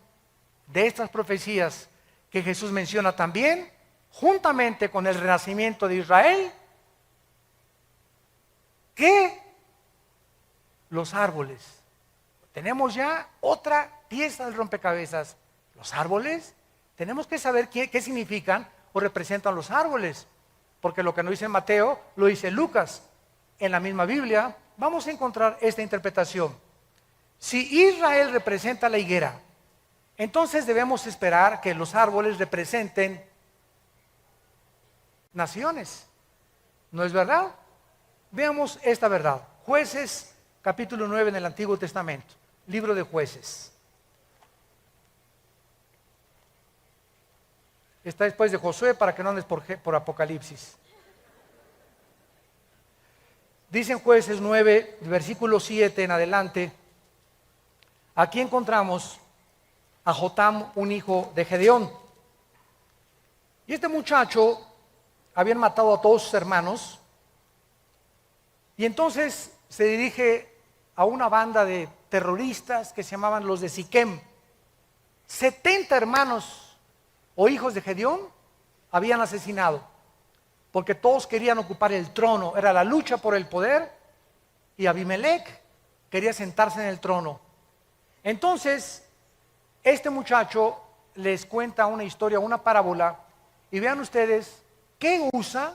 de estas profecías que Jesús menciona también, juntamente con el renacimiento de Israel, que los árboles. Tenemos ya otra pieza del rompecabezas. Los árboles, tenemos que saber qué significan o representan los árboles, porque lo que no dice Mateo, lo dice Lucas. En la misma Biblia vamos a encontrar esta interpretación. Si Israel representa la higuera, entonces debemos esperar que los árboles representen naciones. ¿No es verdad? Veamos esta verdad. Jueces, capítulo 9 en el Antiguo Testamento. Libro de Jueces. Está después de Josué para que no andes por Apocalipsis. Dice en Jueces 9, versículo 7 en adelante, aquí encontramos a Jotam, un hijo de Gedeón. Y este muchacho habían matado a todos sus hermanos, y entonces se dirige a una banda de terroristas que se llamaban los de Siquem. 70 hermanos o hijos de Gedeón habían asesinado, porque todos querían ocupar el trono, era la lucha por el poder, y Abimelech quería sentarse en el trono. Entonces, este muchacho les cuenta una historia, una parábola, y vean ustedes qué usa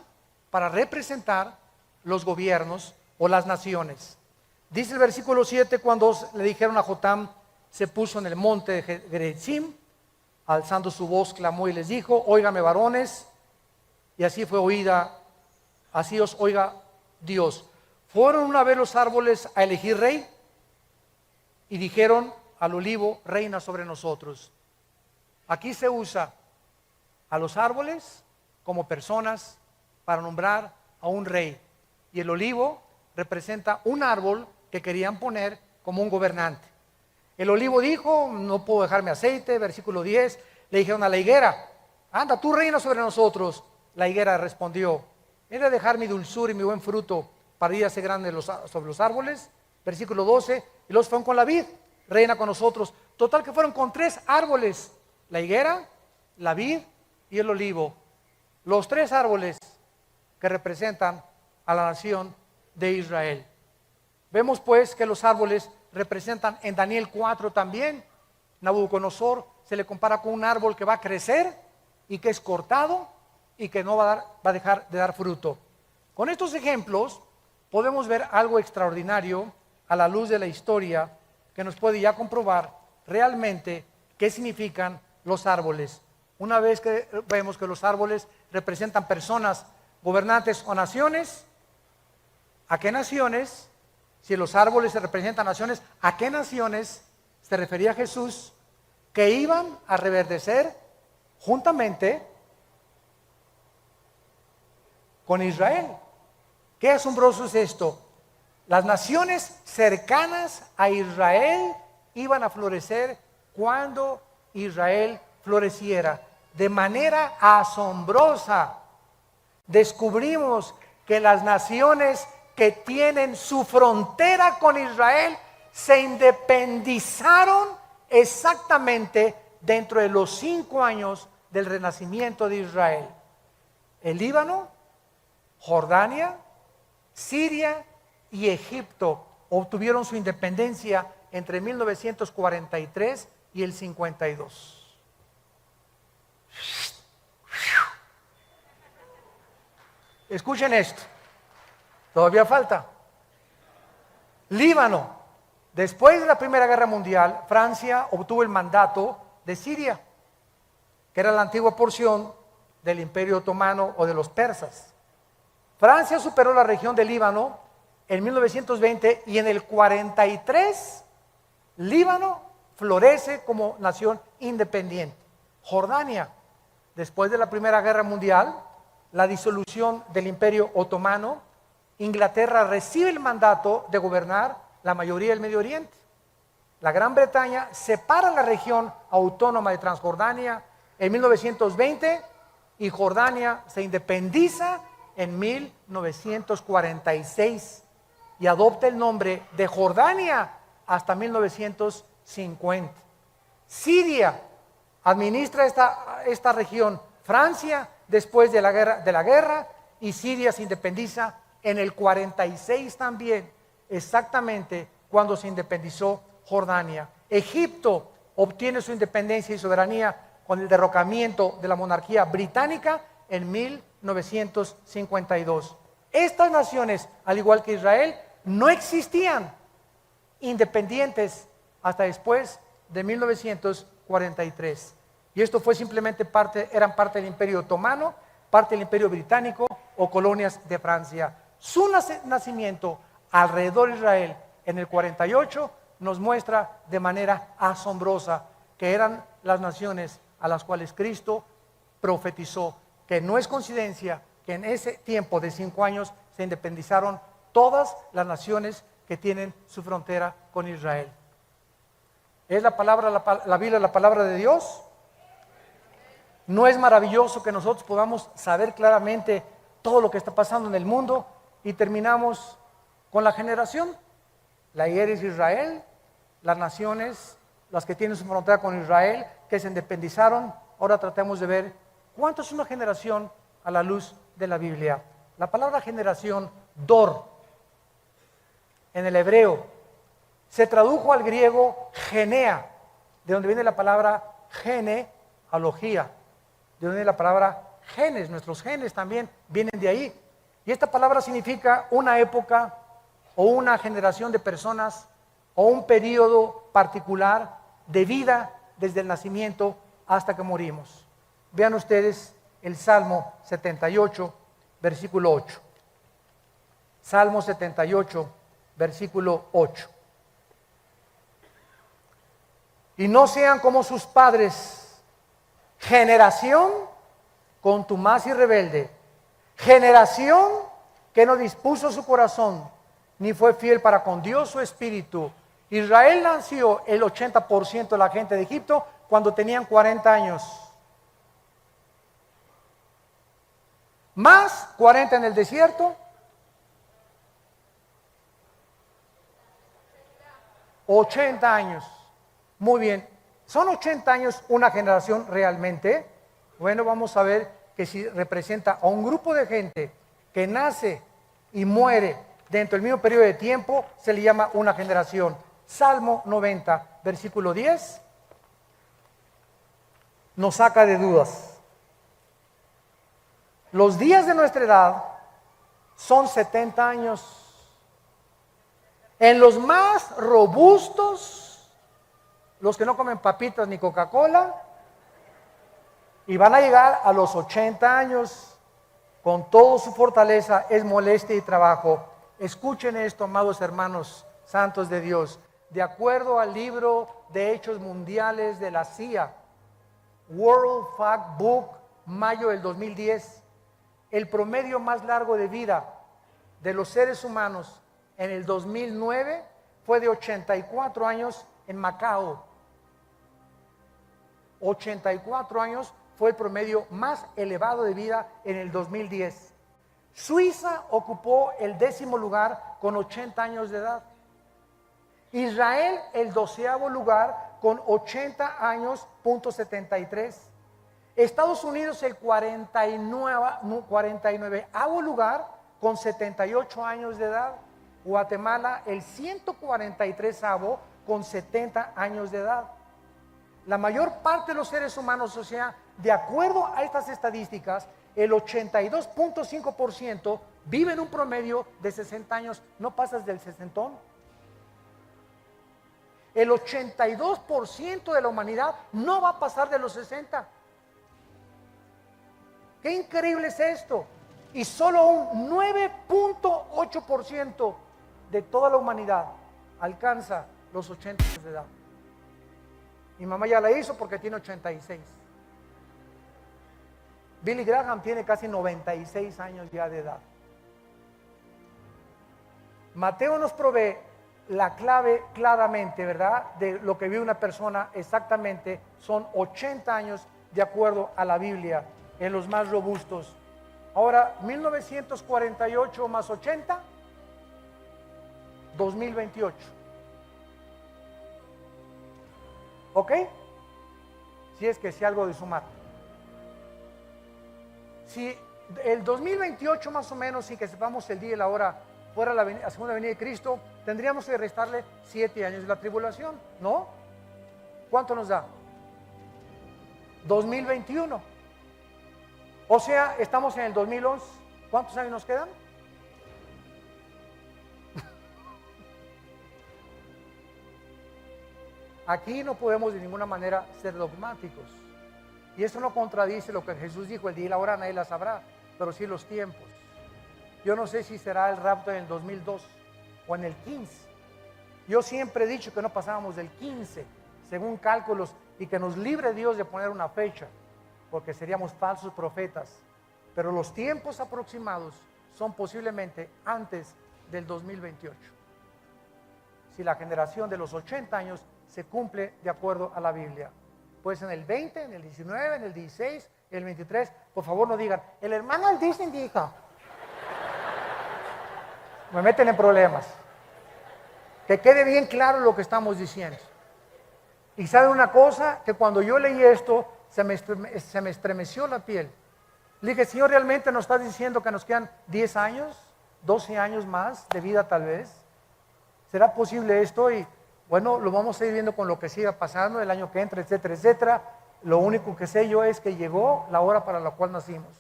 para representar los gobiernos o las naciones. Dice el versículo 7, cuando le dijeron a Jotam, se puso en el monte de Gerizim, alzando su voz, clamó y les dijo: óigame, varones, y así fue oída, así os oiga Dios. Fueron una vez los árboles a elegir rey, y dijeron al olivo: reina sobre nosotros. Aquí se usa a los árboles como personas para nombrar a un rey, y el olivo representa un árbol que querían poner como un gobernante. El olivo dijo: no puedo dejarme aceite. Versículo 10, le dijeron a la higuera: anda, tú reina sobre nosotros. La higuera respondió: he de dejar mi dulzura y mi buen fruto para ir a ser grande sobre los árboles. Versículo 12, y los fueron con la vid: reina con nosotros. Total que fueron con 3 árboles: la higuera, la vid y el olivo. Los 3 árboles que representan a la nación de Israel. Vemos pues que los árboles representan en Daniel 4 también. Nabucodonosor se le compara con un árbol que va a crecer y que es cortado y que no va a dejar de dar fruto. Con estos ejemplos podemos ver algo extraordinario a la luz de la historia que nos puede ya comprobar realmente qué significan los árboles. Una vez que vemos que los árboles representan personas, gobernantes o naciones, ¿a qué naciones? Si los árboles se representan naciones, ¿a qué naciones se refería Jesús que iban a reverdecer juntamente con Israel? Qué asombroso es esto. Las naciones cercanas a Israel iban a florecer cuando Israel floreciera. De manera asombrosa descubrimos que las naciones que tienen su frontera con Israel se independizaron exactamente dentro de los 5 años del renacimiento de Israel. El Líbano, Jordania, Siria y Egipto obtuvieron su independencia entre 1943 y el 52. Escuchen esto, todavía falta. Líbano, después de la Primera Guerra Mundial, Francia obtuvo el mandato de Siria, que era la antigua porción del Imperio Otomano o de los persas. Francia superó la región del Líbano en 1920 y en el 43 Líbano florece como nación independiente. Jordania, después de la Primera Guerra Mundial, la disolución del Imperio Otomano, Inglaterra recibe el mandato de gobernar la mayoría del Medio Oriente. La Gran Bretaña separa la región autónoma de Transjordania en 1920 y Jordania se independiza en 1946 y adopta el nombre de Jordania hasta 1950. Siria administra esta región Francia después de la guerra, y Siria se independiza en el 46 también, exactamente cuando se independizó Jordania. Egipto obtiene su independencia y soberanía con el derrocamiento de la monarquía británica en 1952. Estas naciones, al igual que Israel, no existían independientes hasta después de 1943. Y esto fue simplemente eran parte del Imperio Otomano, parte del Imperio Británico o colonias de Francia. Su nacimiento alrededor de Israel en el 48 nos muestra de manera asombrosa que eran las naciones a las cuales Cristo profetizó, que no es coincidencia que en ese tiempo de 5 años se independizaron todas las naciones que tienen su frontera con Israel. ¿Es la Biblia la palabra de Dios? ¿No es maravilloso que nosotros podamos saber claramente todo lo que está pasando en el mundo? Y terminamos con la generación. La higuera es Israel, las naciones, las que tienen su frontera con Israel, que se independizaron. Ahora tratemos de ver cuánto es una generación a la luz de la Biblia. La palabra generación, dor, en el hebreo. Se tradujo al griego genea, de donde viene la palabra genealogía, de donde viene la palabra genes. Nuestros genes también vienen de ahí. Y esta palabra significa una época o una generación de personas o un periodo particular de vida desde el nacimiento hasta que morimos. Vean ustedes el Salmo 78, versículo 8. Salmo 78, versículo 8. Y no sean como sus padres, generación contumaz y rebelde, generación que no dispuso su corazón, ni fue fiel para con Dios su espíritu. Israel nació el 80% de la gente de Egipto cuando tenían 40 años. Más 40 en el desierto. 80 años. Muy bien. ¿Son 80 años una generación realmente? Bueno, vamos a ver que si representa a un grupo de gente que nace y muere dentro del mismo periodo de tiempo, se le llama una generación. Salmo 90, versículo 10, nos saca de dudas. Los días de nuestra edad son 70 años. En los más robustos, los que no comen papitas ni Coca-Cola, y van a llegar a los 80 años con toda su fortaleza, es molestia y trabajo. Escuchen esto, amados hermanos santos de Dios. De acuerdo al libro de Hechos Mundiales de la CIA, World Fact Book, mayo del 2010, el promedio más largo de vida de los seres humanos en el 2009 fue de 84 años en Macao. 84 años fue el promedio más elevado de vida en el 2010. Suiza ocupó el 10º lugar con 80 años de edad. Israel el 12º lugar con 80 años, punto 73. Estados Unidos el 49º lugar con 78 años de edad. Guatemala el 143º con 70 años de edad. La mayor parte de los seres humanos, o sea, de acuerdo a estas estadísticas, el 82.5% vive en un promedio de 60 años. ¿No pasas del sesentón? El 82% de la humanidad no va a pasar de los 60. ¡Qué increíble es esto! Y solo un 9.8% de toda la humanidad alcanza los 80 años de edad. Mi mamá ya la hizo porque tiene 86. Billy Graham tiene casi 96 años ya de edad. Mateo nos provee la clave claramente, ¿verdad? De lo que vive una persona exactamente, son 80 años de acuerdo a la Biblia, en los más robustos. Ahora, 1948 más 80, 2028. ¿Ok? Si es que sé algo de sumar. Si el 2028 más o menos, sin que sepamos el día y la hora, fuera la segunda venida de Cristo, tendríamos que restarle 7 años de la tribulación, ¿no? ¿Cuánto nos da? 2021. O sea, estamos en el 2011. ¿Cuántos años nos quedan? Aquí no podemos de ninguna manera ser dogmáticos. Y eso no contradice lo que Jesús dijo: el día y la hora nadie la sabrá, pero sí los tiempos. Yo no sé si será el rapto en el 2002 o en el 15. Yo siempre he dicho que no pasábamos del 15, según cálculos, y que nos libre Dios de poner una fecha, porque seríamos falsos profetas. Pero los tiempos aproximados son posiblemente antes del 2028. Si la generación de los 80 años se cumple de acuerdo a la Biblia. Pues en el 20, en el 19, en el 16, en el 23, por favor no digan, el hermano al Disney dijo. Me meten en problemas. Que quede bien claro lo que estamos diciendo. Y sabe una cosa, que cuando yo leí esto, se me estremeció la piel. Le dije: Señor, ¿realmente nos estás diciendo que nos quedan 10 años, 12 años más de vida tal vez? ¿será posible esto? Y bueno, lo vamos a ir viendo con lo que siga pasando el año que entra, etcétera, etcétera. Lo único que sé yo es que llegó la hora para la cual nacimos.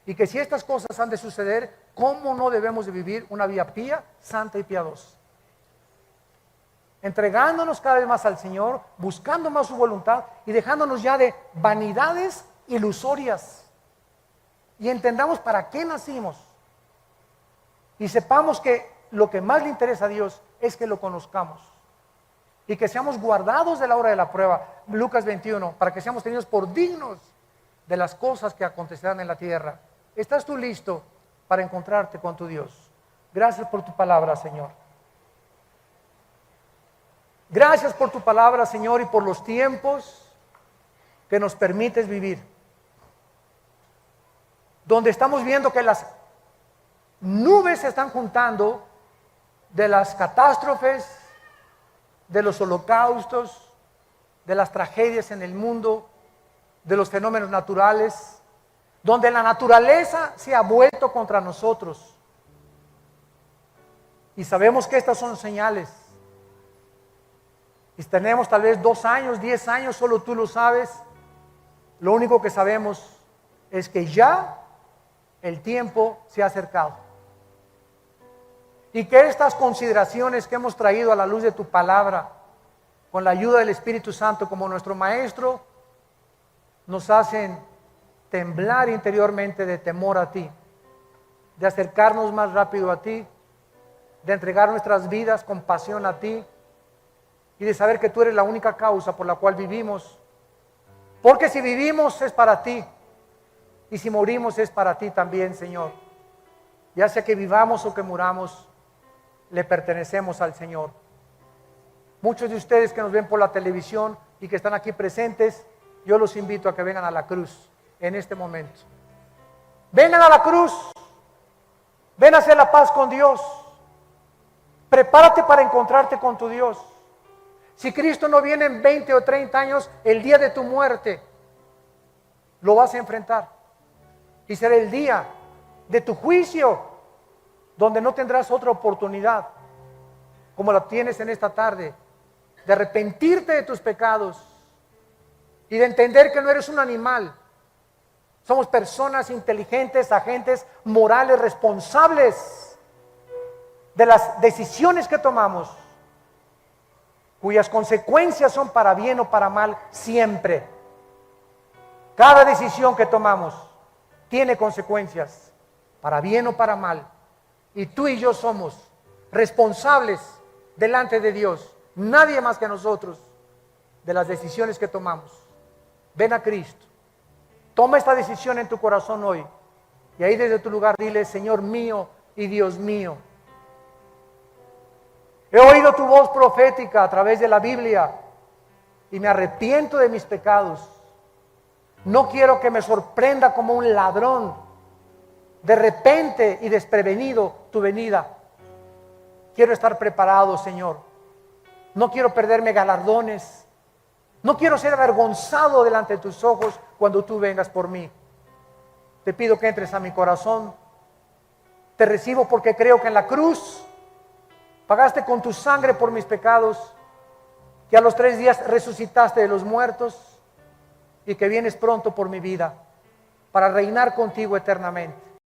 Y que si estas cosas han de suceder, ¿cómo no debemos de vivir una vida pía, santa y piadosa? Entregándonos cada vez más al Señor, buscando más su voluntad y dejándonos ya de vanidades ilusorias. Y entendamos para qué nacimos. Y sepamos que lo que más le interesa a Dios es que lo conozcamos. Y que seamos guardados de la hora de la prueba. Lucas 21, para que seamos tenidos por dignos de las cosas que acontecerán en la tierra. ¿Estás tú listo para encontrarte con tu Dios? Gracias por tu palabra, Señor. Gracias por tu palabra, Señor, y por los tiempos que nos permites vivir. Donde estamos viendo que las nubes se están juntando de las catástrofes, de los holocaustos, de las tragedias en el mundo, de los fenómenos naturales, donde la naturaleza se ha vuelto contra nosotros. Y sabemos que estas son señales. Y tenemos tal vez 2 años, 10 años, solo tú lo sabes. Lo único que sabemos es que ya el tiempo se ha acercado. Y que estas consideraciones que hemos traído a la luz de tu palabra, con la ayuda del Espíritu Santo como nuestro Maestro, nos hacen temblar interiormente de temor a ti, de acercarnos más rápido a ti, de entregar nuestras vidas con pasión a ti y de saber que tú eres la única causa por la cual vivimos. Porque si vivimos es para ti y si morimos es para ti también, Señor. Ya sea que vivamos o que muramos, le pertenecemos al Señor. Muchos de ustedes que nos ven por la televisión y que están aquí presentes, yo los invito a que vengan a la cruz en este momento. Vengan a la cruz. Ven a hacer la paz con Dios. Prepárate para encontrarte con tu Dios. Si Cristo no viene en 20 o 30 años, el día de tu muerte, lo vas a enfrentar. Y será el día de tu juicio, donde no tendrás otra oportunidad, como la tienes en esta tarde, de arrepentirte de tus pecados y de entender que no eres un animal. Somos personas inteligentes, agentes morales, responsables de las decisiones que tomamos, cuyas consecuencias son para bien o para mal siempre. Cada decisión que tomamos tiene consecuencias, para bien o para mal. Y tú y yo somos responsables delante de Dios, nadie más que nosotros, de las decisiones que tomamos. Ven a Cristo. Toma esta decisión en tu corazón hoy. Y ahí desde tu lugar dile: Señor mío y Dios mío, he oído tu voz profética a través de la Biblia y me arrepiento de mis pecados. No quiero que me sorprenda como un ladrón de repente y desprevenido tu venida. Quiero estar preparado, Señor. No quiero perderme galardones. No quiero ser avergonzado delante de tus ojos cuando tú vengas por mí. Te pido que entres a mi corazón. Te recibo porque creo que en la cruz pagaste con tu sangre por mis pecados, que a los 3 días resucitaste de los muertos y que vienes pronto por mi vida para reinar contigo eternamente.